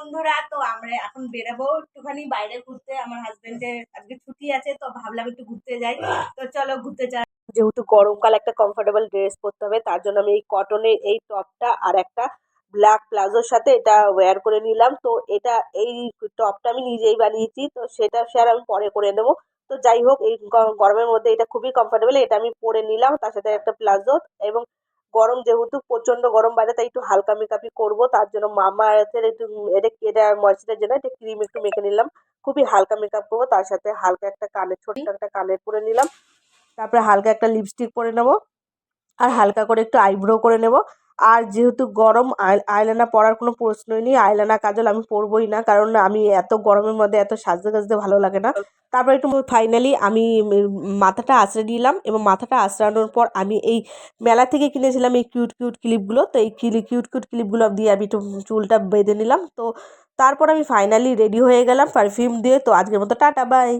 বন্ধুরা, তো আমরা এখন বেরাবো একটুখানি বাইরে ঘুরতে। আমার হাজবেন্ডের আজকে ছুটি আছে, তো ভাবলাম একটু ঘুরতে যাই। তো চলো ঘুরতে যাই। যেহেতু গরমকাল, একটা কমফোর্টেবল ড্রেস পরতে হবে, তার জন্য আমি এই কটনের এই টপটা আর একটা ব্ল্যাক প্লাজোর সাথে এটা ওয়্যার করে নিলাম। তো এটা এই টপটা আমি নিজেই বানিয়েছি, তো সেটা শেয়ার আমি পরে করে নেবো। তো যাই হোক, এই গরমের মধ্যে এটা খুবই কমফোর্টেবল, এটা আমি পরে নিলাম, তার সাথে একটা প্লাজো। এবং গরম যেহেতু প্রচন্ড গরম বাইরে, তাই একটু হালকা মেকআপই করবো, তার জন্য মামা আর্থের একটু এটা ময়শ্চারাইজার জন্য একটা ক্রিম একটু মেখে নিলাম। খুবই হালকা মেকআপ করবো, তার সাথে হালকা একটা কানের ছোট্ট একটা কানের পরে নিলাম। তারপরে হালকা একটা লিপস্টিক পরে নেবো, আর হালকা করে একটু আইব্রো করে নেব। আর যেহেতু গরম, আইলাইনার পরার কোনো প্রশ্নই নেই, আইলাইনার কাজল আমি পরবই না, কারণ আমি এত গরমের মধ্যে এত সাজতে সাজতে ভালো লাগে না। তারপর একটু ফাইনালি আমি মাথাটা আঁচড়ে নিলাম, এবং মাথাটা আঁচড়ানোর পর আমি এই মেলা থেকে কিনেছিলাম এই কিউট কিউট ক্লিপগুলো, তো এই কিউট কিউট ক্লিপগুলো দিয়ে আমি একটু চুলটা বেঁধে নিলাম। তো তারপর আমি ফাইনালি রেডি হয়ে গেলাম পারফিউম দিয়ে। তো আজকের মতো টাটা, বাই।